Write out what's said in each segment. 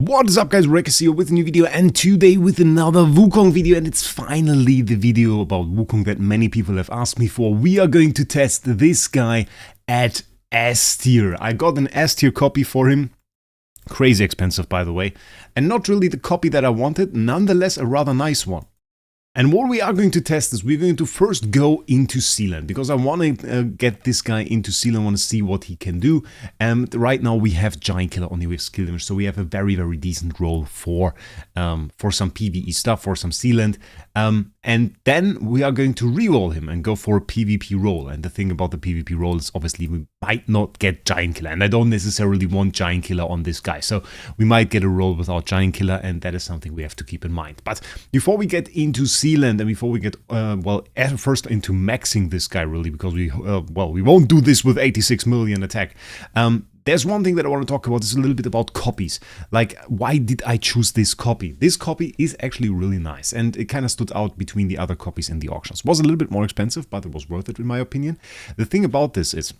What is up guys, Wraec here with a new video, and today with another Wukong video, and it's finally the video about Wukong that many people have asked me for. We are going to test this guy at S tier. I got an S tier copy for him, crazy expensive by the way, and not really the copy that I wanted, nonetheless a rather nice one. And what we are going to test is we're going to first go into Sealand, because I want to get this guy into Sealand, I want to see what he can do. And right now we have Giant Killer on the skill damage, so we have a very decent role for some PvE stuff, for some Sealand. And then we are going to reroll him and go for a PvP role. And the thing about the PvP role is obviously we might not get Giant Killer, and I don't necessarily want Giant Killer on this guy. So we might get a role without Giant Killer, and that is something we have to keep in mind. But before we get into Sealand and before we get, first into maxing this guy really, because we won't do this with 86 million attack. There's one thing that I want to talk about, is a little bit about copies. Like, why did I choose this copy? This copy is actually really nice, and it kind of stood out between the other copies in the auctions. It was a little bit more expensive, but it was worth it in my opinion. The thing about this is,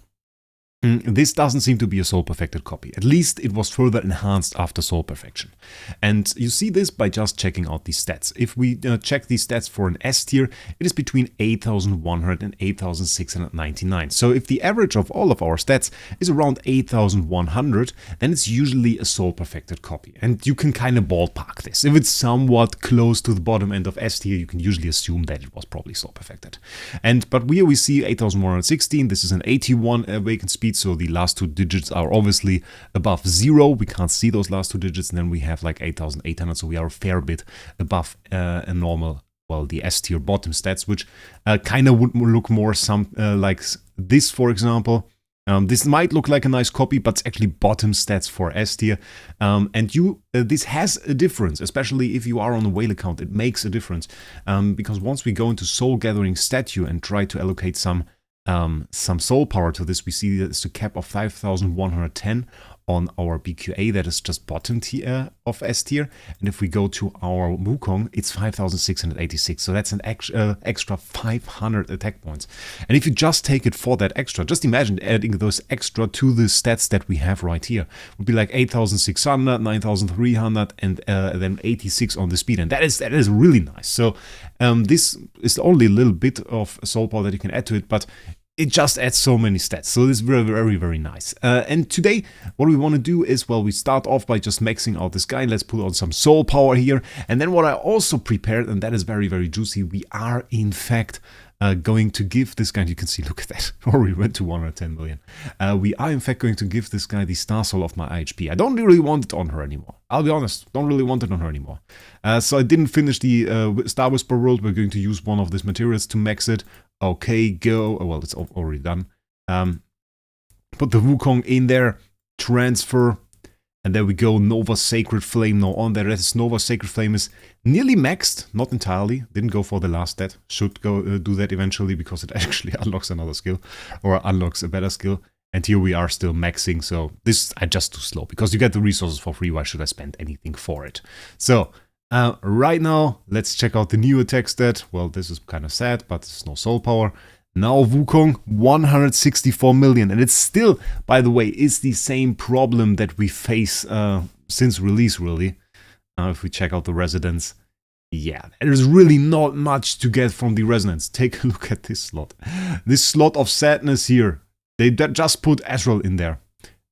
this doesn't seem to be a soul perfected copy. At least it was further enhanced after soul perfection. And you see this by just checking out these stats. If we check these stats for an S tier, it is between 8,100 and 8,699. So if the average of all of our stats is around 8,100, then it's usually a soul perfected copy. And you can kind of ballpark this. If it's somewhat close to the bottom end of S tier, you can usually assume that it was probably soul perfected. But here we see 8,116. This is an 81 awakened speed. So the last two digits are obviously above 0. We can't see those last two digits. And then we have like 8,800. So we are a fair bit above a normal, the S tier bottom stats, which kind of would look more like this, for example. This might look like a nice copy, but it's actually bottom stats for S tier. This has a difference, especially if you are on a whale account. It makes a difference because once we go into soul gathering statue and try to allocate some soul power to this, we see that it's a cap of 5,110 on our BQA. That is just bottom tier of S tier. And if we go to our Wukong, it's 5,686. So that's an extra 500 attack points. And if you just take it for that extra, just imagine adding those extra to the stats that we have right here. It would be like 8,600, 9,300, and then 86 on the speed. And that is really nice. So this is only a little bit of soul power that you can add to it, but it just adds so many stats, so it's very nice. And today, what we want to do is, we start off by just maxing out this guy. Let's put on some soul power here. And then what I also prepared, and that is very juicy, we are in fact going to give this guy, you can see, look at that, already went to 110 million. We are in fact going to give this guy the star soul of my IHP. I don't really want it on her anymore. I'll be honest, don't really want it on her anymore. So I didn't finish the Star Whisper world. We're going to use one of these materials to max it. Okay, go. Oh, well, it's already done. Put the Wukong in there, transfer, and there we go. Nova Sacred Flame now on there. This Nova Sacred Flame is nearly maxed, not entirely. Didn't go for the last stat. Should go do that eventually, because it actually unlocks another skill, or unlocks a better skill. And here we are still maxing, so this is just too slow, because you get the resources for free. Why should I spend anything for it? So right now, let's check out the new attack stat. Well, this is kind of sad, but there's no soul power. Now Wukong, 164 million. And it's still, by the way, is the same problem that we face since release, really. If we check out the residents, yeah, there's really not much to get from the resonance. Take a look at this slot. This slot of sadness here. They just put Ezreal in there.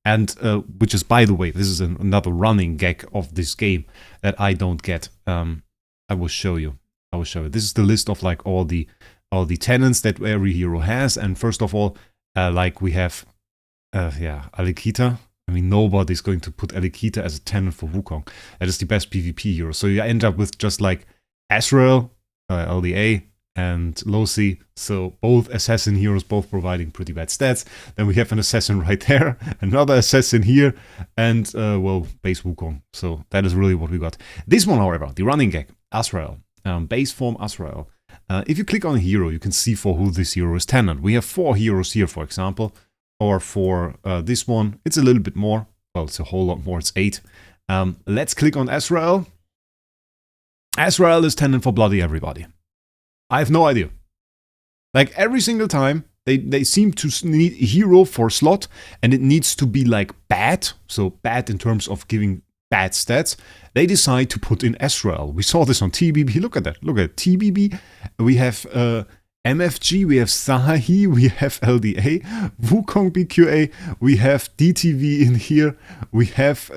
And which is, by the way, this is another running gag of this game that I don't get. I will show you. This is the list of like all the tenants that every hero has. And first of all, like we have, Alikita. I mean, nobody's going to put Alikita as a tenant for Wukong. That is the best PvP hero. So you end up with just like Ezreal, LDA, and Losi, so both assassin heroes, both providing pretty bad stats. Then we have an assassin right there, another assassin here, and base Wukong. So that is really what we got. This one, however, the running gag, Azrael, base form Azrael. If you click on a hero, you can see for who this hero is Tenant. We have 4 heroes here, for example, or for this one, it's a little bit more. Well, it's a whole lot more, it's 8. Let's click on Azrael. Azrael is Tenant for bloody everybody. I have no idea. Like every single time, they seem to need a hero for slot, and it needs to be like bad. So bad in terms of giving bad stats, they decide to put in SRL. We saw this on TBB. Look at that. Look at TBB. We have MFG, we have Sahi, we have LDA, Wukong BQA, we have DTV in here, we have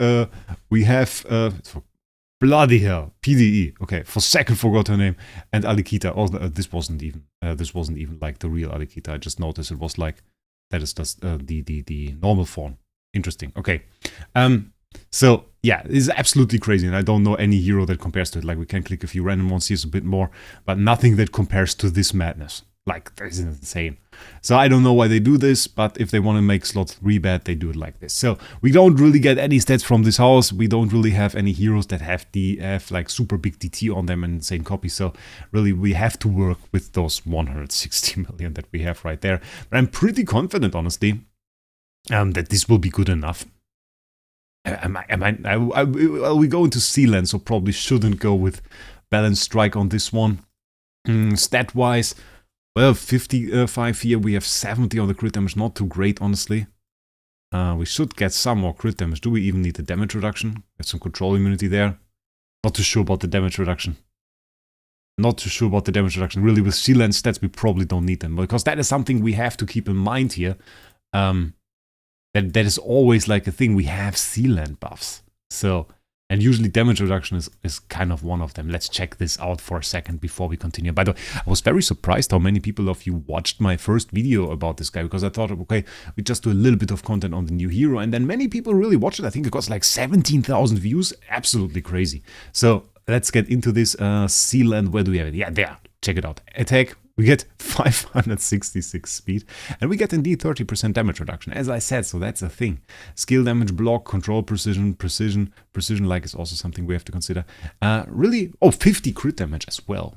bloody hell, PDE. Okay, for a second forgot her name, and Alikita. Oh, this wasn't even like the real Alikita. I just noticed it was like that is just the normal form. Interesting. Okay. So yeah, it's absolutely crazy, and I don't know any hero that compares to it. Like, we can click a few random ones, here's a bit more, but nothing that compares to this madness. Like, this is insane. So I don't know why they do this, but if they want to make slot 3 bad, they do it like this. So we don't really get any stats from this house. We don't really have any heroes that have like super big DT on them and insane copy. So really, we have to work with those 160 million that we have right there. But I'm pretty confident, honestly, that this will be good enough. We go into Sealand, so probably shouldn't go with Balanced Strike on this one. Stat-wise, well, 55 here, we have 70 on the crit damage, not too great, honestly. We should get some more crit damage. Do we even need the damage reduction? Get some control immunity there. Not too sure about the damage reduction. Not too sure about the damage reduction. Really, with Sealand stats, we probably don't need them, because that is something we have to keep in mind here. That is always like a thing. We have Sealand buffs. So, and usually damage reduction is kind of one of them. Let's check this out for a second before we continue. By the way, I was very surprised how many people of you watched my first video about this guy, because I thought, okay, we just do a little bit of content on the new hero, and then many people really watched it. I think it got like 17,000 views. Absolutely crazy. So let's get into this. Sealand, where do we have it? Yeah, there. Check it out. Attack. We get 566 speed, and we get indeed 30% damage reduction, as I said, so that's a thing. Skill damage, block, control, precision like is also something we have to consider. Really, 50 crit damage as well.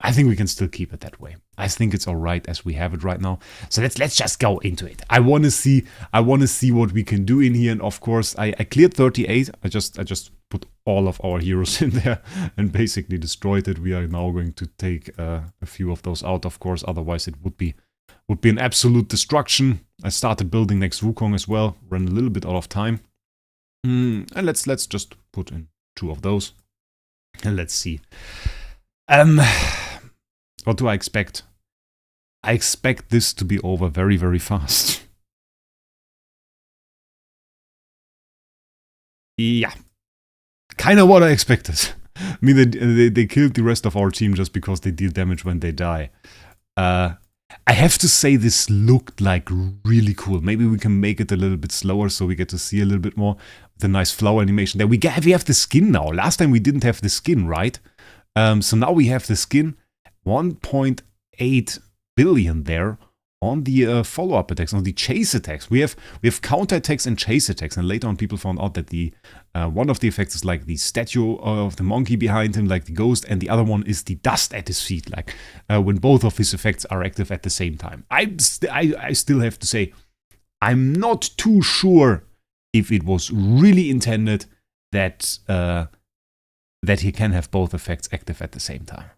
I think we can still keep it that way. I think it's alright as we have it right now. So let's just go into it. I wanna see what we can do in here, and of course I cleared 38. I just put all of our heroes in there and basically destroyed it. We are now going to take a few of those out, of course, otherwise it would be an absolute destruction. I started building next Wukong as well, ran a little bit out of time. And let's just put in 2 of those. And let's see. What do I expect? I expect this to be over very, very fast. Yeah. Kind of what I expected. I mean, they killed the rest of our team just because they deal damage when they die. I have to say this looked like really cool. Maybe we can make it a little bit slower so we get to see a little bit more. The nice flower animation there. We have the skin now. Last time we didn't have the skin, right? So now we have the skin. 1.8 billion there on the follow-up attacks, on the chase attacks. We have counter attacks and chase attacks, and later on people found out that the one of the effects is like the statue of the monkey behind him, like the ghost, and the other one is the dust at his feet, like when both of his effects are active at the same time. I still have to say, I'm not too sure if it was really intended that he can have both effects active at the same time.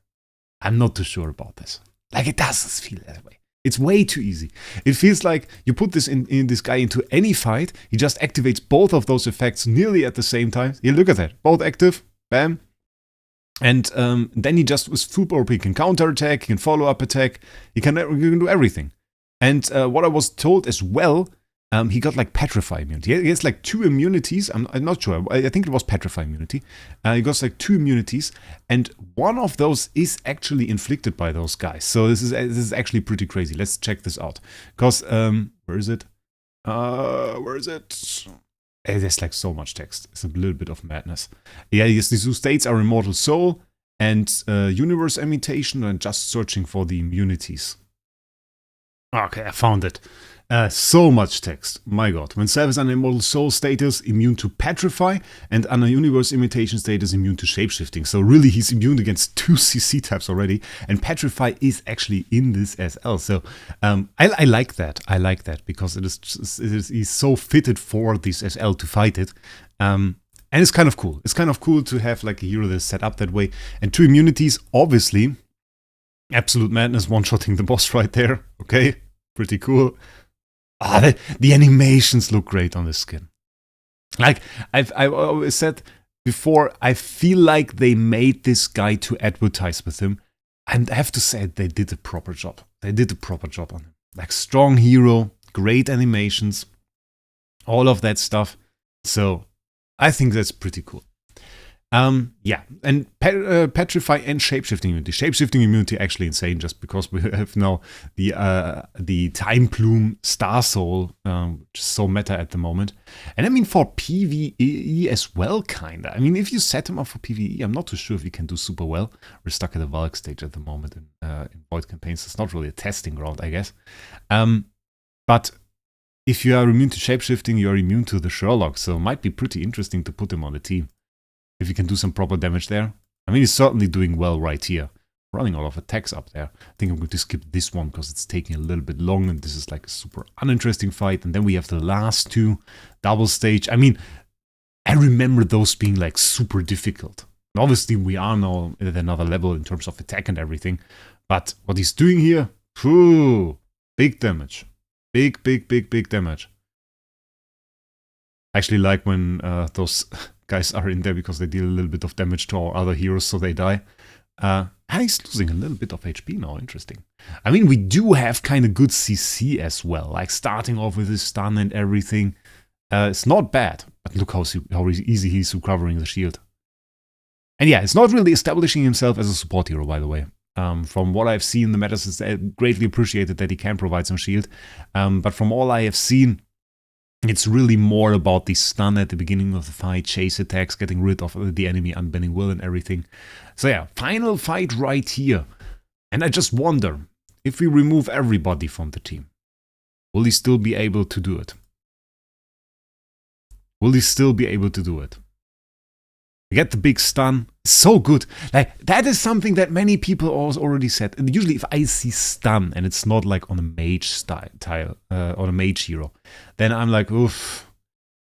I'm not too sure about this. Like, it doesn't feel that way. It's way too easy. It feels like you put this in this guy into any fight, he just activates both of those effects nearly at the same time. Yeah, look at that. Both active. Bam. And then he just was super OP. He can counter attack, he can follow up attack, he can do everything. And what I was told as well, he got like Petrify immunity. He has like 2 immunities. I'm not sure. I think it was Petrify immunity. He got like 2 immunities, and one of those is actually inflicted by those guys. So this is actually pretty crazy. Let's check this out. Because where is it? Where is it? There's like so much text. It's a little bit of madness. Yeah, yes, these 2 states are Immortal Soul and Universe Imitation, and just searching for the immunities. Okay, I found it. So much text. My god. When Self is an Immortal Soul status, immune to Petrify, and under Universe Imitation status, immune to Shapeshifting. So really, he's immune against 2 CC types already, and Petrify is actually in this SL. So I like that. I like that, because he's so fitted for this SL to fight it. And it's kind of cool. It's kind of cool to have like a hero that's set up that way. And 2 immunities, obviously. Absolute Madness, one-shotting the boss right there. Okay, pretty cool. The animations look great on this skin. Like, I always said, before, I feel like they made this guy to advertise with him. And I have to say, they did a proper job. They did a proper job on him. Like, strong hero, great animations, all of that stuff. So I think that's pretty cool. Yeah, and Petrify and Shapeshifting Immunity. Shapeshifting Immunity actually insane, just because we have now the Time Plume Star Soul, which is so meta at the moment. And I mean, for PvE as well, kinda. I mean, if you set him up for PvE, I'm not too sure if he can do super well. We're stuck at the Valk stage at the moment in Void campaigns. It's not really a testing ground, I guess. But if you are immune to Shapeshifting, you are immune to the Sherlock, so it might be pretty interesting to put him on the team. If you can do some proper damage there. I mean, he's certainly doing well right here. Running a lot of attacks up there. I think I'm going to skip this one because it's taking a little bit long and this is like a super uninteresting fight. And then we have the last two, double stage. I mean, I remember those being like super difficult. And obviously, we are now at another level in terms of attack and everything. But what he's doing here, whew, big damage. Big damage. I actually like when those guys are in there because they deal a little bit of damage to our other heroes, so they die. And he's losing a little bit of HP now, interesting. I mean, we do have kind of good CC as well, like starting off with his stun and everything. It's not bad, but look how easy he's recovering the shield. And yeah, it's not really establishing himself as a support hero, by the way. From what I've seen, the metas is greatly appreciated that he can provide some shield. But from all I have seen, it's really more about the stun at the beginning of the fight, chase attacks, getting rid of the enemy, unbanning will and everything. So yeah, final fight right here. And I just wonder, if we remove everybody from the team, will he still be able to do it? Will he still be able to do it? Get the big stun. So good. Like, that is something that many people already said. And usually if I see stun and it's not like on a mage style, on a mage hero, then I'm like, oof,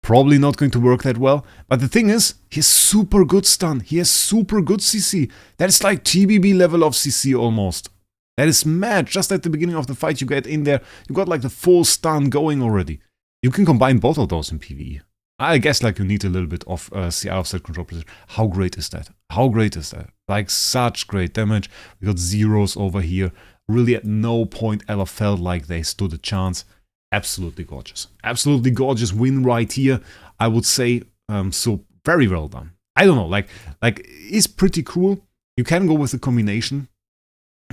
probably not going to work that well. But the thing is, he has super good stun. He has super good CC. That is like TBB level of CC almost. That is mad. Just at the beginning of the fight, you get in there, you got like the full stun going already. You can combine both of those in PvE. I guess like you need a little bit of CI offset control precision. How great is that? How great is that? Like such great damage. We got zeros over here. Really at no point ever felt like they stood a chance. Absolutely gorgeous. Absolutely gorgeous win right here. I would say so very well done. I don't know, like it's pretty cool. You can go with the combination.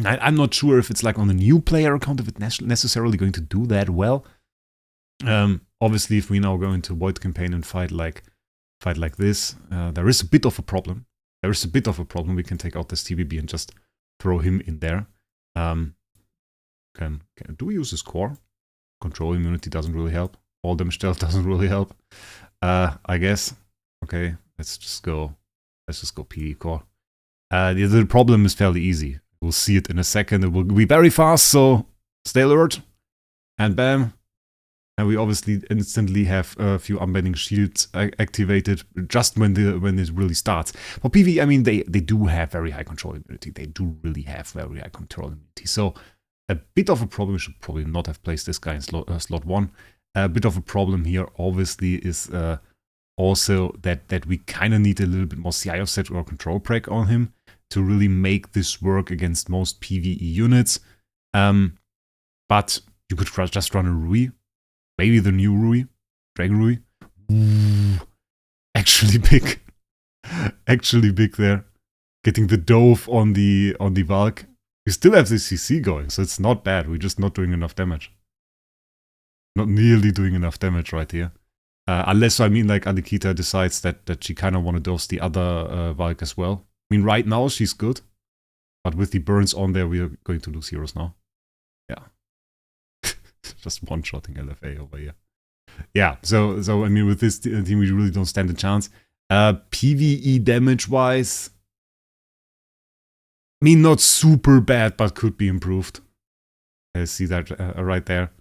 I'm not sure if it's like on a new player account, if it's necessarily going to do that well. Obviously, if we now go into Void campaign and fight like this, there is a bit of a problem. There is a bit of a problem. We can take out this TBB and just throw him in there. Do we use his core? Control immunity doesn't really help. All damage stealth doesn't really help. I guess. Okay, let's just go PD core. The problem is fairly easy. We'll see it in a second. It will be very fast, so stay alert. And bam. And we obviously instantly have a few unbending shields activated just when it really starts. For PvE, I mean, they do have very high control immunity. They do really have very high control immunity. So a bit of a problem, we should probably not have placed this guy in slot 1. A bit of a problem here, obviously, is also that we kind of need a little bit more CI offset or control break on him to really make this work against most PvE units. But you could just run a Rui. Maybe the new Rui, Dragon Rui. Ooh, actually big. Actually big there. Getting the dove on the Valk. We still have the CC going, so it's not bad. We're just not doing enough damage. Not nearly doing enough damage right here. Unless, I mean, like, Alikita decides that she kind of want to dose the other Valk as well. I mean, right now she's good. But with the burns on there, we are going to lose heroes now. Yeah. Just one-shotting LFA over here. Yeah, so I mean, with this team, we really don't stand a chance. PvE damage-wise, I mean, not super bad, but could be improved. I see that right there.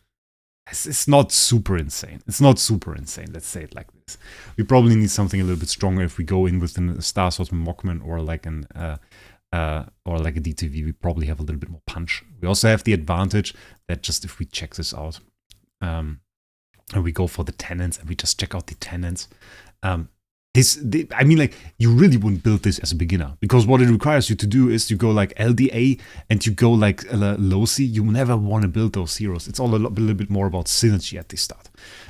It's not super insane. It's not super insane, let's say it like this. We probably need something a little bit stronger if we go in with a Star Sword Mockman or like a DTV. We probably have a little bit more punch. We also have the advantage that just if we check this out, and we go for the Tenants and we just check out the Tenants, I mean, like, you really wouldn't build this as a beginner, because what it requires you to do is you go like LDA and you go like low C. You never want to build those heroes. It's all a little bit more about synergy at the start.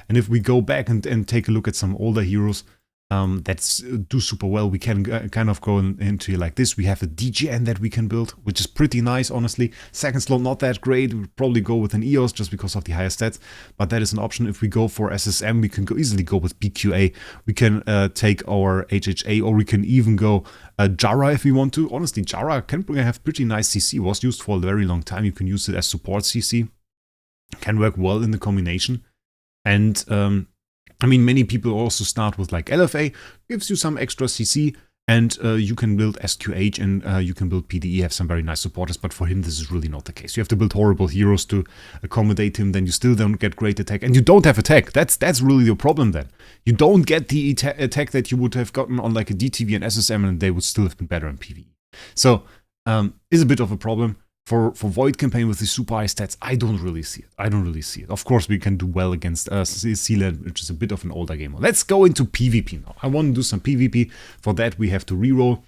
And if we go back and take a look at some older heroes that do super well, we can kind of go into like this. We have a DGN that we can build, which is pretty nice, honestly. Second slot, not that great. We'd probably go with an EOS just because of the higher stats, but that is an option. If we go for SSM, we can easily go with BQA. We can take our HHA, or we can even go Jara if we want to. Honestly, Jara can have pretty nice CC. Was used for a very long time. You can use it as support CC. Can work well in the combination. And I mean, many people also start with like LFA, gives you some extra CC, and you can build SQH and you can build PDE, have some very nice supporters, but for him this is really not the case. You have to build horrible heroes to accommodate him, then you still don't get great attack, and you don't have attack. That's really the problem then. You don't get the attack that you would have gotten on like a DTV and SSM, and they would still have been better in PvE. So, is a bit of a problem. For Void campaign with the super high stats, I don't really see it. Of course, we can do well against Sealand, which is a bit of an older game. Let's go into PvP now. I want to do some PvP. For that, we have to reroll.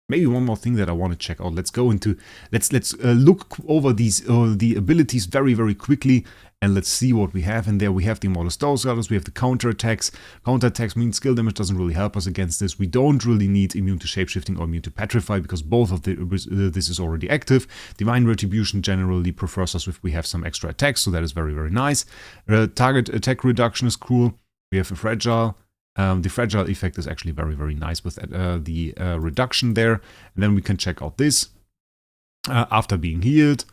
Maybe one more thing that I want to check out. Let's go into let's look over these the abilities very, very quickly, and let's see what we have. And there we have the Immortal Stonecutters, we have the counter attacks. Counter attacks means skill damage doesn't really help us against this. We don't really need immune to shapeshifting or immune to petrify, because both of this is already active. Divine Retribution generally prefers us if we have some extra attacks, so that is very, very nice. Target attack reduction is cool. We have a fragile. The fragile effect is actually very, very nice with the reduction there. And then we can check out this. After being healed.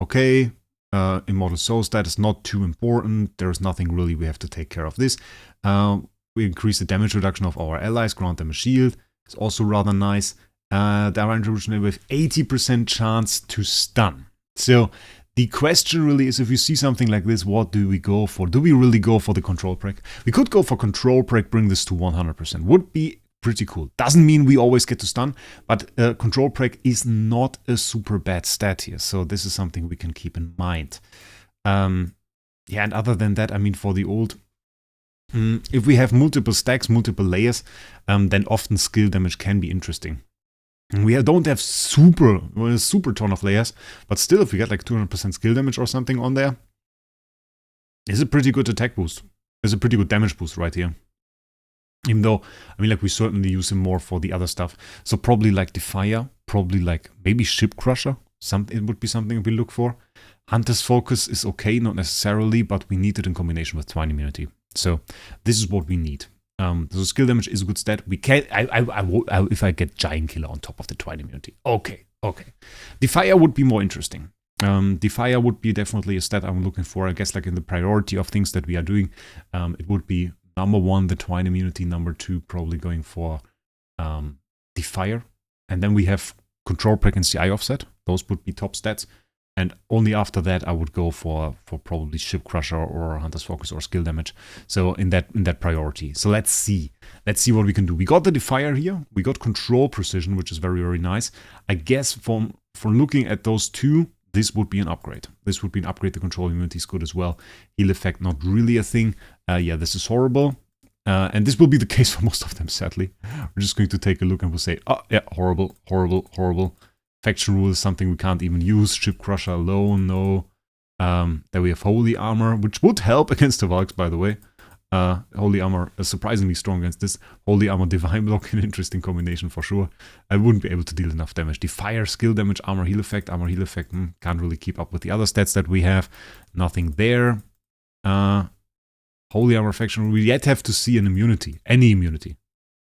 Okay. Immortal Souls, that is not too important. There is nothing really we have to take care of this. We increase the damage reduction of our allies, grant them a shield. It's also rather nice. Divine Retribution with 80% chance to stun. So the question really is, if you see something like this, what do we go for? Do we really go for the control break? We could go for control break, bring this to 100%. Would be pretty cool. Doesn't mean we always get to stun, but control break is not a super bad stat here. So this is something we can keep in mind. Yeah, and other than that, I mean, for the old, if we have multiple stacks, multiple layers, then often skill damage can be interesting. We don't have super ton of layers, but still, if we get like 200% skill damage or something on there, it's a pretty good attack boost. It's a pretty good damage boost right here. Even though, I mean, like, we certainly use him more for the other stuff. So probably like Defier, probably like maybe Ship Crusher. It would be something we look for. Hunter's Focus is okay, not necessarily, but we need it in combination with Twine Immunity. So this is what we need. So skill damage is a good stat. We can, if I get Giant Killer on top of the Twine Immunity. Okay. Defier would be more interesting. Defier would be definitely a stat I'm looking for. I guess like in the priority of things that we are doing, it would be number 1, the Twine Immunity. Number 2, probably going for Defier. And then we have Control Break and CI Offset. Those would be top stats. And only after that I would go for probably Ship Crusher or Hunter's Focus or skill damage. So in that priority. So let's see what we can do. We got the Defier here. We got Control Precision, which is very, very nice. I guess from looking at those two, this would be an upgrade. This would be an upgrade. The Control Immunity is good as well. Heal effect, not really a thing. Yeah, this is horrible. And this will be the case for most of them, sadly. We're just going to take a look and we'll say, oh yeah, horrible. Faction Rule is something we can't even use. Ship Crusher alone, no. Then we have Holy Armor, which would help against the Valks, by the way. Holy Armor is surprisingly strong against this. Holy Armor, Divine Block, an interesting combination for sure. I wouldn't be able to deal enough damage. Defier, skill damage, armor heal effect. Armor heal effect, can't really keep up with the other stats that we have. Nothing there. Holy Armor Faction, we yet have to see an immunity. Any immunity.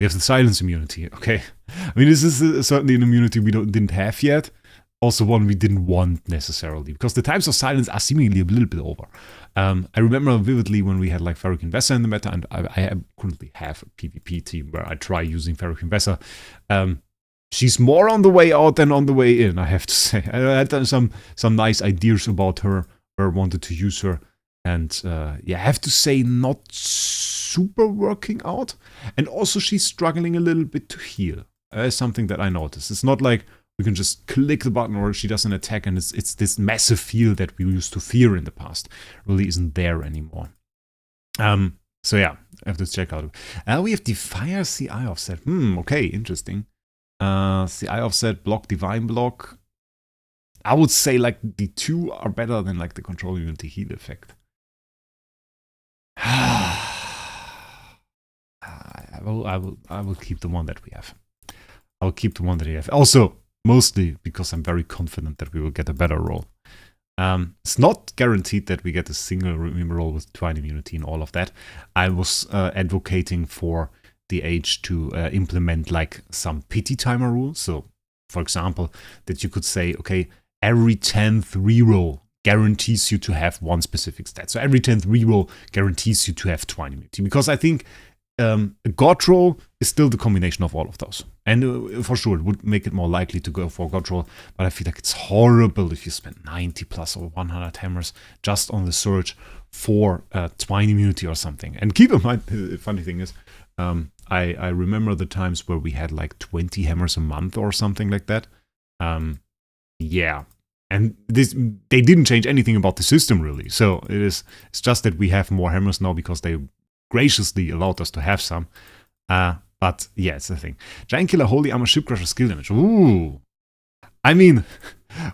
We have the Silence immunity, okay. I mean, this is certainly an immunity we didn't have yet. Also one we didn't want necessarily, because the times of silence are seemingly a little bit over. I remember vividly when we had like Ferric Investor in the meta, and I currently have a PvP team where I try using Ferric Investor. She's more on the way out than on the way in, I have to say. I had some nice ideas about her, where I wanted to use her. And yeah, I have to say, not super working out. And also she's struggling a little bit to heal. Something that I noticed. It's not like we can just click the button or she does an attack and it's this massive heal that we used to fear in the past. Really isn't there anymore. So yeah, I have to check out. We have Defier CI offset. Okay, interesting. CI offset, block, divine block. I would say like the two are better than like the control unity heal effect. I will keep the one that we have. I'll keep the one that we have. Also, mostly because I'm very confident that we will get a better roll. It's not guaranteed that we get a single roll with twine immunity and all of that. I was advocating for the Age to implement like some pity timer rule. So, for example, that you could say, okay, every 10th reroll guarantees you to have one specific stat. So every 10th reroll guarantees you to have twine immunity. Because I think a God roll is still the combination of all of those. And for sure, it would make it more likely to go for God roll. But I feel like it's horrible if you spend 90 plus or 100 hammers just on the search for twine immunity or something. And keep in mind, the funny thing is, I remember the times where we had like 20 hammers a month or something like that. Yeah. And they didn't change anything about the system really. So it's just that we have more hammers now because they graciously allowed us to have some. But yeah, it's the thing. Giant Killer, Holy Armor, Ship Crusher, Skill Damage. Ooh. I mean,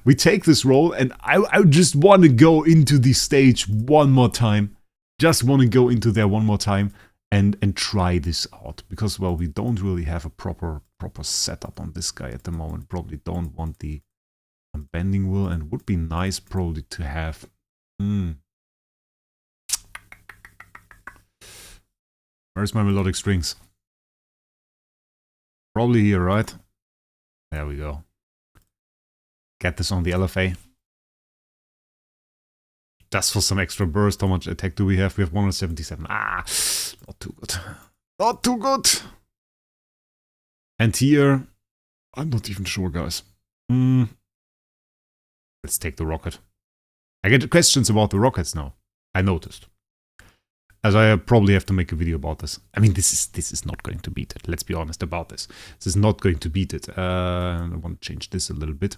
we take this roll and I just want to go into the stage one more time. Just want to go into there one more time and try this out. Because, well, we don't really have a proper setup on this guy at the moment. Probably don't want the Bending Will, and would be nice probably to have... Where's my melodic strings? Probably here, right? There we go. Get this on the LFA. Just for some extra burst. How much attack do we have? We have 177. Ah, not too good. Not too good. And here, I'm not even sure, guys. Let's take the rocket. I get questions about the rockets now. I noticed. As I probably have to make a video about this. I mean, this is not going to beat it. Let's be honest about this. This is not going to beat it. I want to change this a little bit.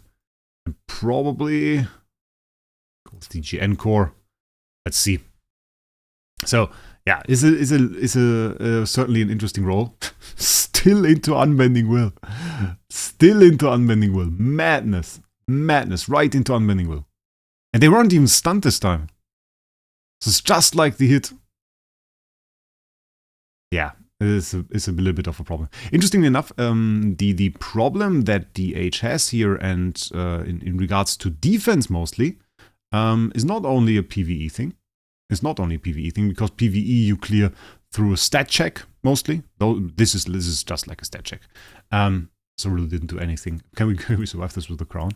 And probably... DGN core. Let's see. So, yeah, is certainly an interesting role. Still into Unbending Will. Still into Unbending Will. Madness. Madness. Right into Unbending Will. And they weren't even stunned this time. So it's just like the hit. Yeah, it's a little bit of a problem. Interestingly enough, the problem that the Age has here, and in regards to defense mostly, is not only a PvE thing. It's not only a PvE thing, because PvE you clear through a stat check mostly. Though this is just like a stat check. So really didn't do anything. Can we survive this with the crown?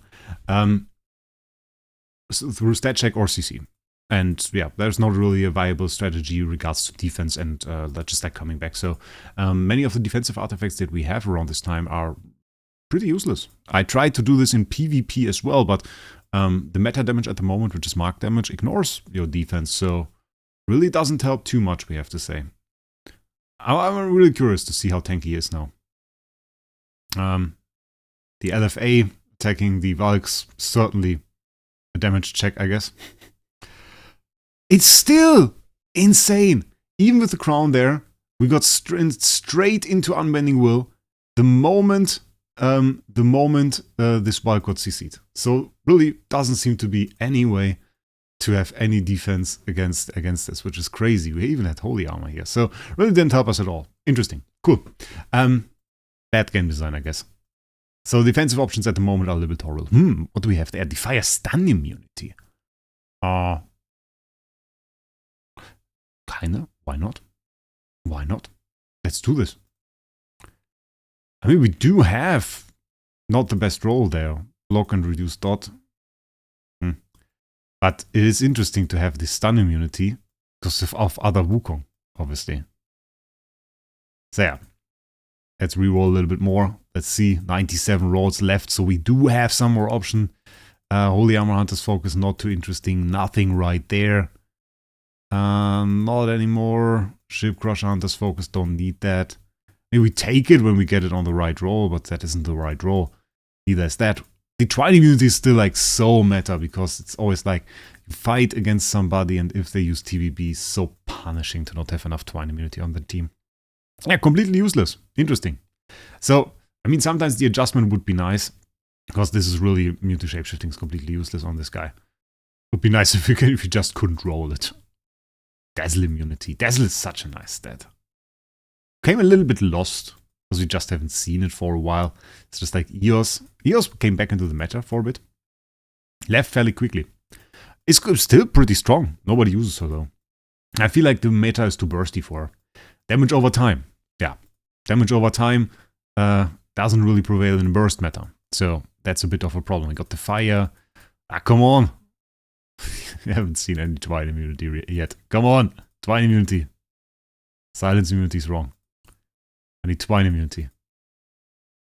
So through stat check or CC. And yeah, there's not really a viable strategy in regards to defense and just like coming back. So many of the defensive artifacts that we have around this time are pretty useless. I tried to do this in PvP as well, but the meta damage at the moment, which is mark damage, ignores your defense. So really doesn't help too much, we have to say. I'm really curious to see how tanky he is now. The LFA attacking the Valks, certainly a damage check, I guess. It's still insane. Even with the crown there, we got straight into Unbending Will the moment this wild got CC'd. So really doesn't seem to be any way to have any defense against this, which is crazy. We even had Holy Armor here. So really didn't help us at all. Interesting. Cool. Bad game design, I guess. So defensive options at the moment are a little bit horrible. What do we have there? Defier stun immunity. Kinda. Why not? Why not? Let's do this. I mean, we do have not the best roll there. Block and reduce dot. But it is interesting to have this stun immunity because of other Wukong, obviously. So yeah. Let's reroll a little bit more. Let's see. 97 rolls left, so we do have some more option. Holy Armor Hunter's Focus, not too interesting. Nothing right there. Not anymore. Ship Crusher Hunter's Focus, don't need that. Maybe we take it when we get it on the right roll, but that isn't the right roll. Neither is that. The twine immunity is still like so meta because it's always like you fight against somebody and if they use TVB, it's so punishing to not have enough twine immunity on the team. Yeah, completely useless. Interesting. So, I mean, sometimes the adjustment would be nice because this is really immune to shapeshifting is completely useless on this guy. Would be nice if you just couldn't roll it. Dazzle immunity. Dazzle is such a nice stat. Came a little bit lost because we just haven't seen it for a while. It's just like EOS. EOS came back into the meta for a bit. Left fairly quickly. It's still pretty strong. Nobody uses her though. I feel like the meta is too bursty for her. Damage over time. Yeah. Damage over time doesn't really prevail in burst meta. So that's a bit of a problem. We got the fire. Ah, come on. I haven't seen any twine immunity yet. Come on. Twine immunity. Silence immunity is wrong. I need twine immunity.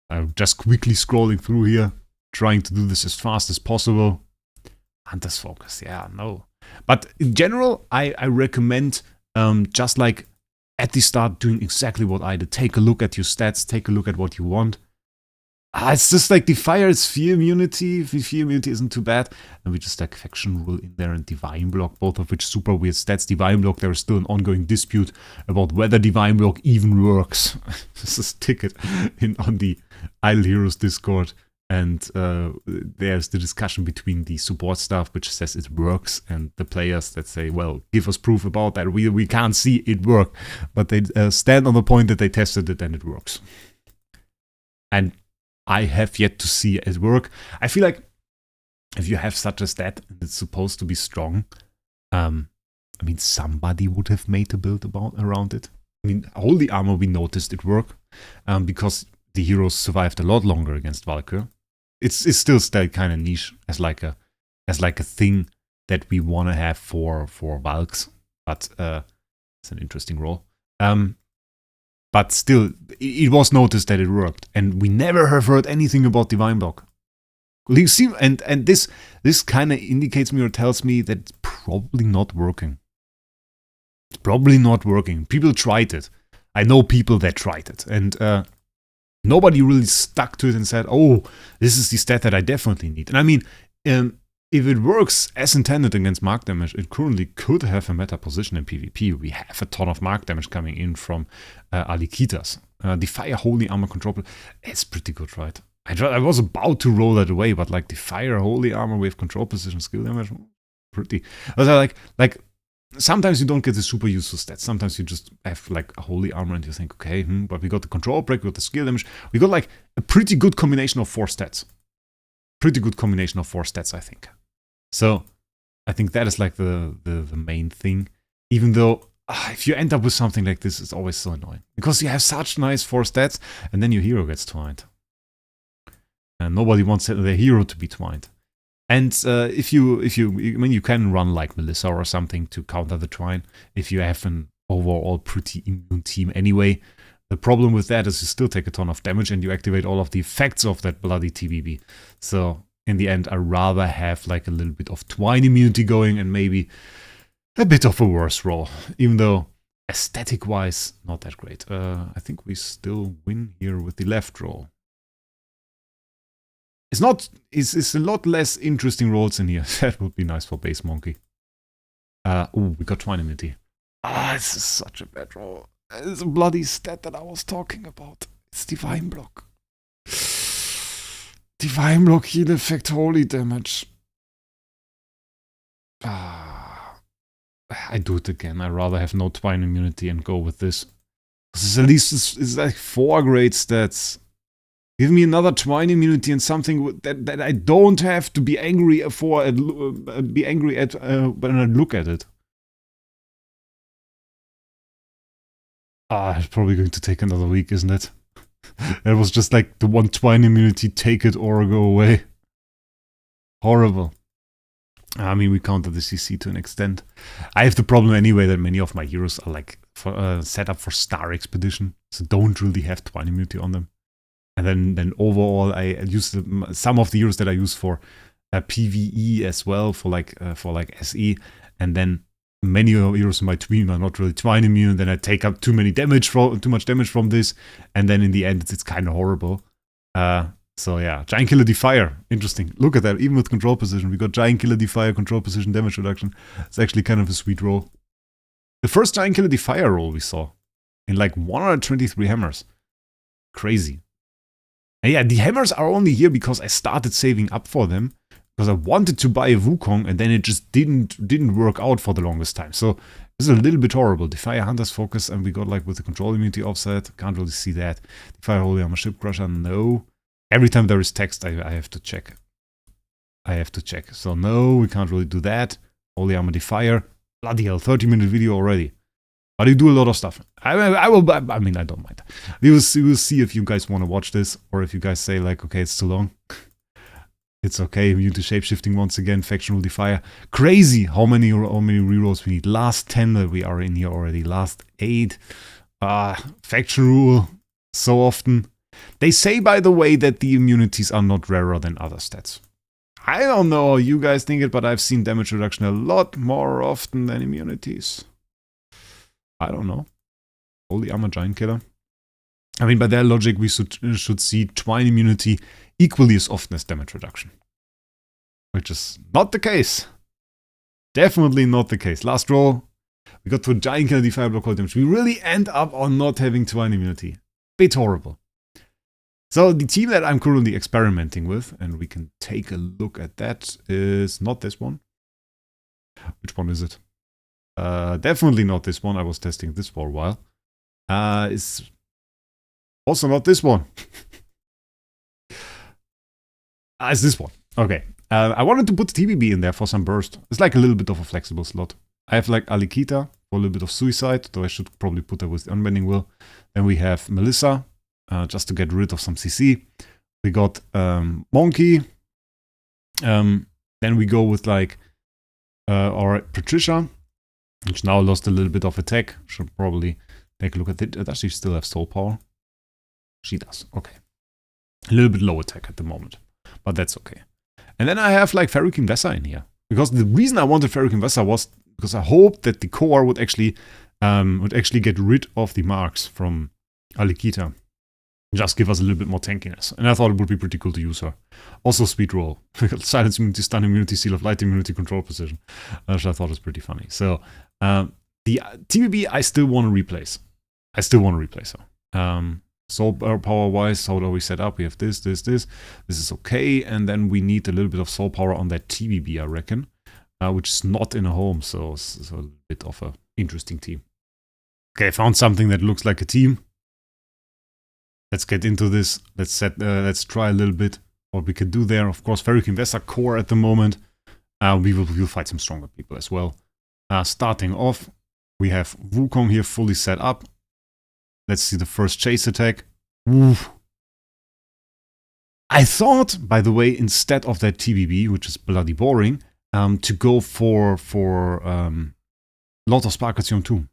I'm just quickly scrolling through here, trying to do this as fast as possible. Hunter's Focus, yeah, no. But in general, I recommend just like at the start doing exactly what I did. Take a look at your stats, take a look at what you want. It's just like the fire is fear immunity. Fear immunity isn't too bad. And we just like faction rule in there and divine block, both of which super weird stats. Divine block, there is still an ongoing dispute about whether divine block even works. This is ticket on the Idle Heroes Discord. And there's the discussion between the support staff, which says it works, and the players that say, well, give us proof about that. We can't see it work. But they stand on the point that they tested it and it works. And I have yet to see it work. I feel like if you have such a stat and it's supposed to be strong, I mean, somebody would have made a build around it. I mean, Holy Armor, we noticed it work because the heroes survived a lot longer against Valkyr. It's still kind of niche as like a thing that we want to have for Valks, but it's an interesting role. But still, it was noticed that it worked, and we never have heard anything about Divine Block. You see, and this kind of indicates me or tells me that it's probably not working. It's probably not working. People tried it. I know people that tried it, and nobody really stuck to it and said, "Oh, this is the stat that I definitely need." And I mean, if it works as intended against mark damage, it currently could have a meta position in PvP. We have a ton of mark damage coming in from Alikitas. The Fire Holy Armor Control, it's pretty good, right? I was about to roll that away, but like the Fire Holy Armor with control position skill damage, pretty. Also, like sometimes you don't get the super useful stats. Sometimes you just have like a Holy Armor and you think, okay, but we got the control break, we got the skill damage. We got like a pretty good combination of 4 stats. Pretty good combination of 4 stats, I think. So, I think that is like the main thing. Even though, if you end up with something like this, it's always so annoying. Because you have such nice 4 stats, and then your hero gets twined. And nobody wants their hero to be twined. And you can run like Melissa or something to counter the twine, if you have an overall pretty immune team anyway. The problem with that is you still take a ton of damage and you activate all of the effects of that bloody TBB. So, in the end, I'd rather have like a little bit of twine immunity going and maybe a bit of a worse roll. Even though, aesthetic-wise, not that great. I think we still win here with the left roll. It's a lot less interesting rolls in here. That would be nice for Base Monkey. Ooh, we got twine immunity. This is such a bad roll. It's a bloody stat that I was talking about. It's Divine Block. Divine Block, heal effect, holy damage. I do it again. I'd rather have no twine immunity and go with this. Because at least it's like 4 great stats. Give me another twine immunity and something that I don't have to be angry for. Be angry at when I look at it. It's probably going to take another week, isn't it? It was just like the one twine immunity, take it or go away. Horrible. I mean, we counter the CC to an extent. I have the problem anyway that many of my heroes are like set up for Star Expedition, so don't really have twine immunity on them. And then overall, I use some of the heroes that I use for PvE as well, for like SE, and then many heroes in my team are not really twine immune. Then I take up too much damage from this, and then in the end, it's kind of horrible. So yeah, Giant Killer Defier. Interesting. Look at that. Even with control position, we got Giant Killer Defier, control position, damage reduction. It's actually kind of a sweet roll. The first Giant Killer Defier roll we saw. In like 123 hammers. Crazy. And yeah, the hammers are only here because I started saving up for them. Because I wanted to buy a Wukong and then it just didn't work out for the longest time. So it's a little bit horrible. Defier Hunter's Focus, and we got like with the control immunity offset. Can't really see that. Defier Holy Armor Ship Crusher, no. Every time there is text, I have to check. I have to check. So no, we can't really do that. Holy Armor Defier. Bloody hell, 30-minute video already. But you do a lot of stuff. I mean, I don't mind. We will see if you guys want to watch this, or if you guys say like, okay, it's too long. It's okay. Immune to shapeshifting once again. Factional Defier. Crazy how many rerolls we need. Last 10 that we are in here already. Last 8. Faction Rule. So often. They say, by the way, that the immunities are not rarer than other stats. I don't know how you guys think it, but I've seen damage reduction a lot more often than immunities. I don't know. Holy Armor Giant Killer. I mean, by their logic, we should see Twine immunity equally as often as damage reduction. Which is not the case. Definitely not the case. Last roll, we got to a Giant Killer Defier block hold damage. We really end up on not having Twine immunity. Bit horrible. So the team that I'm currently experimenting with, and we can take a look at that, is not this one. Which one is it? Definitely not this one. I was testing this for a while. It's also not this one. It's this one. Okay. I wanted to put TBB in there for some burst. It's like a little bit of a flexible slot. I have like Alikita for a little bit of suicide, though I should probably put that with the Unbending Will. Then we have Melissa, just to get rid of some CC. We got Monkey. Then we go with like our Patricia, which now lost a little bit of attack. Should probably take a look at it. Does she still have soul power? She does. Okay. A little bit low attack at the moment. But that's okay. And then I have like Ferric Vessa in here. Because the reason I wanted Ferric Vessa was because I hoped that the core would actually get rid of the marks from Alikita. Just give us a little bit more tankiness. And I thought it would be pretty cool to use her. Also speed roll. Silence immunity, stun immunity, seal of light immunity, control position. Which I thought was pretty funny. So the TBB I still want to replace. her. Soul power wise, how do we set up? We have this. This is okay. And then we need a little bit of soul power on that TBB, I reckon. Which is not in a home. So it's a bit of an interesting team. Okay, I found something that looks like a team. Let's get into this. Let's try a little bit what we can do there. Of course, Ferric Vessa core at the moment. We'll fight some stronger people as well. Starting off, we have Wukong here fully set up. Let's see the first chase attack. Oof. I thought, by the way, instead of that TBB, which is bloody boring, to go for Lord of Sparkation 2.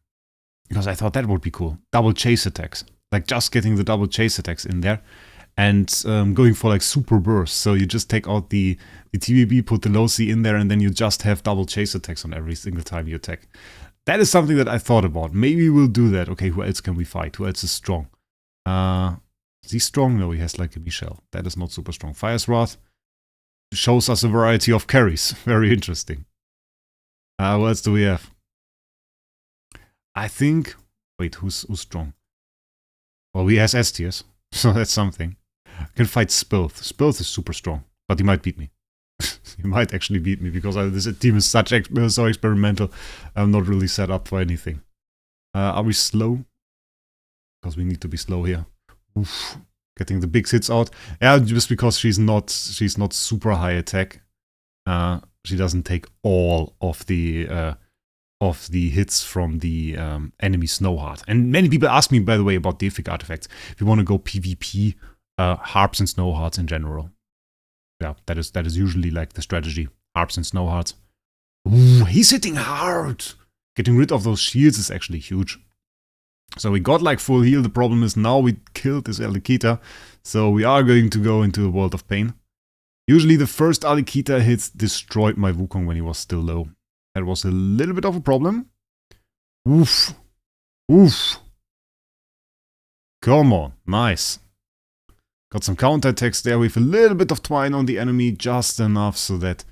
Because I thought that would be cool. Double chase attacks. Like just getting the double chase attacks in there. And going for like super burst. So you just take out the TBB, put the low C in there, and then you just have double chase attacks on every single time you attack. That is something that I thought about. Maybe we'll do that. Okay, who else can we fight? Who else is strong? Is he strong? No, he has like a Michelle. That is not super strong. Fire's Wrath shows us a variety of carries. Very interesting. What else do we have? I think... Wait, who's strong? Well, he has S tiers, so that's something. I can fight Spilth. Spilth is super strong, but he might beat me. He might actually beat me, because this team is so experimental. I'm not really set up for anything. Are we slow? Because we need to be slow here. Oof. Getting the big hits out. Yeah, just because she's not super high attack. She doesn't take all of the hits from the enemy Snowheart. And many people ask me, by the way, about Deific artifacts. If you want to go PvP, Harps and Snowhearts in general. Yeah, that is usually like the strategy. Harps and Snowhearts. Ooh, he's hitting hard! Getting rid of those shields is actually huge. So we got like full heal. The problem is now we killed this Alikita. So we are going to go into a world of pain. Usually the first Alikita hits destroyed my Wukong when he was still low. That was a little bit of a problem. Oof. Oof. Come on. Nice. Got some counterattacks there with a little bit of twine on the enemy, just enough so that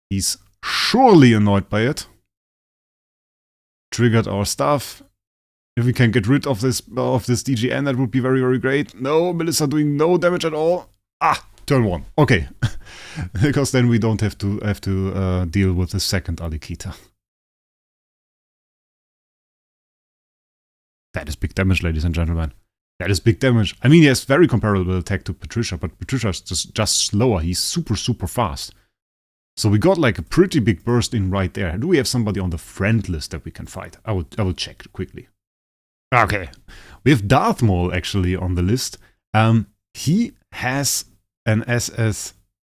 he's surely annoyed by it. Triggered our stuff. If we can get rid of this DGN, that would be very, very great. No, Melissa doing no damage at all. Ah, turn 1. Okay. Because then we don't have to deal with the second Alikita. That is big damage, ladies and gentlemen. That is big damage. I mean, he has very comparable attack to Patricia, but Patricia is just slower. He's super, super fast. So we got like a pretty big burst in right there. Do we have somebody on the friend list that we can fight? I will check quickly. Okay. We have Darth Maul actually on the list. He has an SS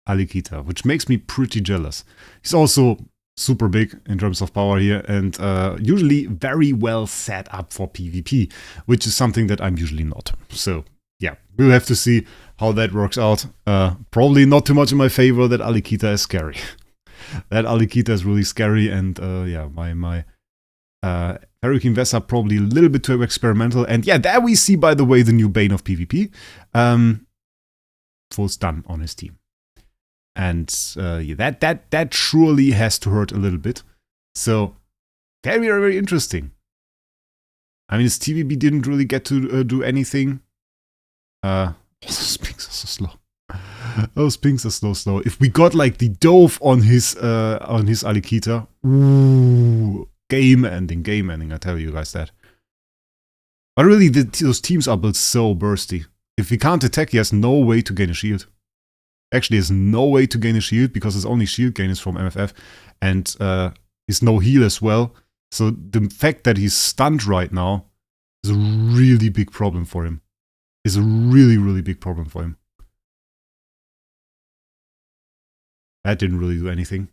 Alikita, which makes me pretty jealous. He's also super big in terms of power here and usually very well set up for PvP, which is something that I'm usually not. So yeah, we'll have to see how that works out. Probably not too much in my favor. That Alikita is scary. That Alikita is really scary, and yeah, my Hurricane Vesa probably a little bit too experimental. And yeah, there we see, by the way, the new Bane of PvP. Full stun on his team. And yeah, that surely has to hurt a little bit. So, very, very interesting. I mean, his TVB didn't really get to do anything. Those pings are so slow. Those pings are so slow. If we got like the dove on his Alikita, ooh, game ending, I tell you guys that. But really, those teams are built so bursty. If he can't attack, he has no way to gain a shield. Actually, there's no way to gain a shield because his only shield gain is from MFF, and he's no heal as well. So the fact that he's stunned right now is a really big problem for him. Is a really, really big problem for him. That didn't really do anything.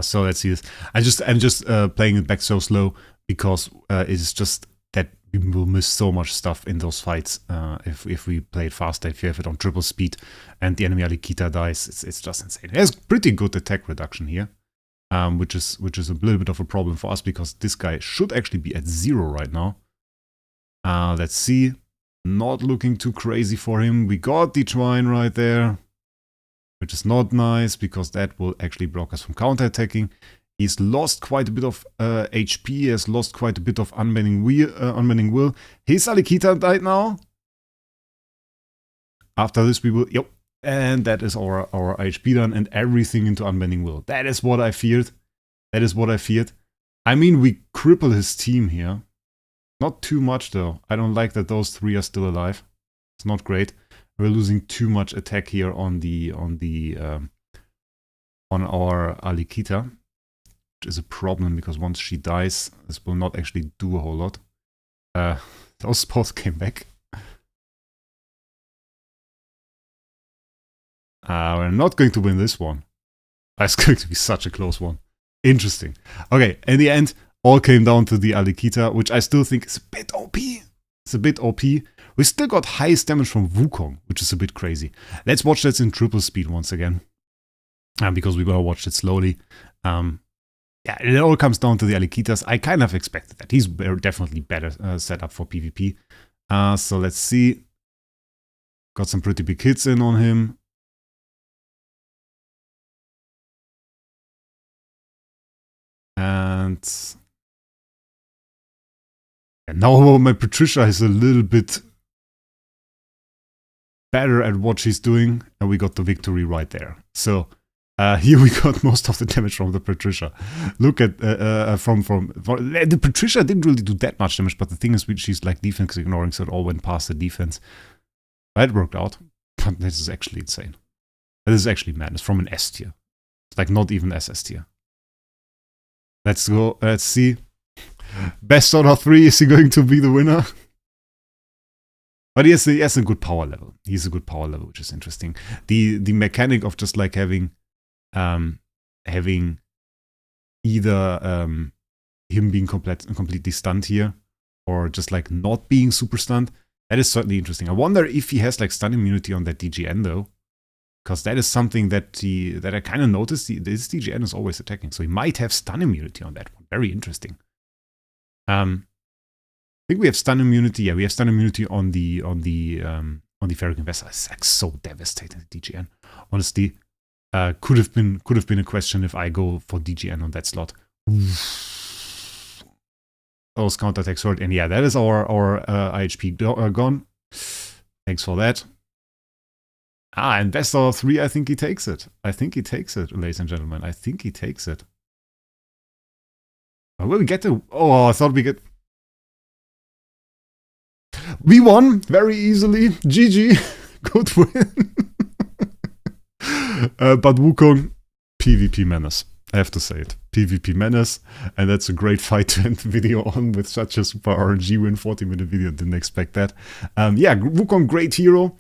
So let's see this. I'm just playing it back so slow because it's just that we will miss so much stuff in those fights if we play it faster. If you have it on triple speed and the enemy Alikita dies, it's just insane. It has pretty good attack reduction here, which is a little bit of a problem for us because this guy should actually be at 0 right now. Let's see. Not looking too crazy for him. We got the twine right there, which is not nice because that will actually block us from counterattacking. He's lost quite a bit of HP. He has lost quite a bit of unbending will. His Alikita died now. After this we will... Yep. And that is our HP done and everything into unbending will. That is what I feared. That is what I feared. I mean, we cripple his team here. Not too much though. I don't like that those 3 are still alive. It's not great. We're losing too much attack here on our Alikita, which is a problem because once she dies, this will not actually do a whole lot. Those spells came back. We're not going to win this one. It's going to be such a close one. Interesting. Okay, in the end, all came down to the Alikita, which I still think is a bit OP. It's a bit OP. We still got highest damage from Wukong, which is a bit crazy. Let's watch that in triple speed once again. Because we will watch it slowly. Yeah, it all comes down to the Alikitas. I kind of expected that. He's definitely better set up for PvP. So let's see. Got some pretty big hits in on him. And now my Patricia is a little bit better at what she's doing, and we got the victory right there. So here we got most of the damage from the Patricia. Look at the Patricia didn't really do that much damage, but the thing is, she's like defense ignoring, so it all went past the defense. That worked out, but this is actually insane. This is actually madness from an S tier. It's like not even SS tier. Let's go. Let's see. Best out of 3. Is he going to be the winner? But he has a good power level. He has a good power level, which is interesting. The mechanic of just like having either him being completely stunned here, or just like not being super stunned, that is certainly interesting. I wonder if he has like stun immunity on that DGN though, because that is something that I kind of noticed. This DGN is always attacking, so he might have stun immunity on that one. Very interesting. I think we have stun immunity. Yeah, we have stun immunity on the on the Ferric Investor is like so devastating at DGN. Honestly, could have been a question if I go for DGN on that slot. Those counterattacks hurt, and yeah, that is our IHP gone. Thanks for that. Investor 3, I think he takes it. I think he takes it, ladies and gentlemen. I think he takes it. Will we get to... Oh, I thought we get... We won very easily. GG. Good win. But Wukong, PvP menace. I have to say it. PvP menace. And that's a great fight to end the video on with such a super RNG win. 40-minute video. Didn't expect that. Yeah, Wukong, great hero.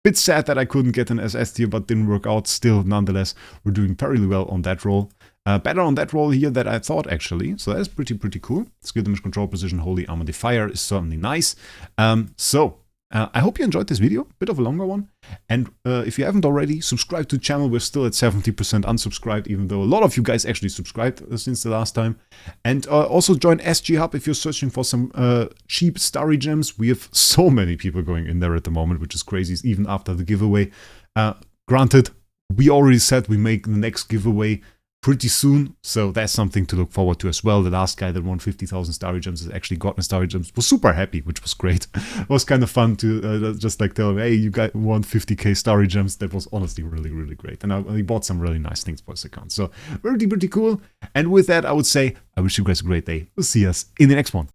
Bit sad that I couldn't get an SS tier, but didn't work out. Still, nonetheless, we're doing fairly well on that role. Better on that role here than I thought, actually. So that's pretty cool. Skill damage control position, Holy Armor Defier is certainly nice. I hope you enjoyed this video. Bit of a longer one. And if you haven't already, subscribe to the channel. We're still at 70% unsubscribed, even though a lot of you guys actually subscribed since the last time. And also join SG Hub if you're searching for some cheap starry gems. We have so many people going in there at the moment, which is crazy, even after the giveaway. Granted, we already said we make the next giveaway pretty soon, so that's something to look forward to as well. The last guy that won 50,000 starry gems has actually gotten starry gems, was super happy, which was great. It was kind of fun to just like tell him, hey, you guys won 50k starry gems. That was honestly really great, and he bought some really nice things for his account, so pretty cool. And with that, I would say I wish you guys a great day. We'll see us in the next one.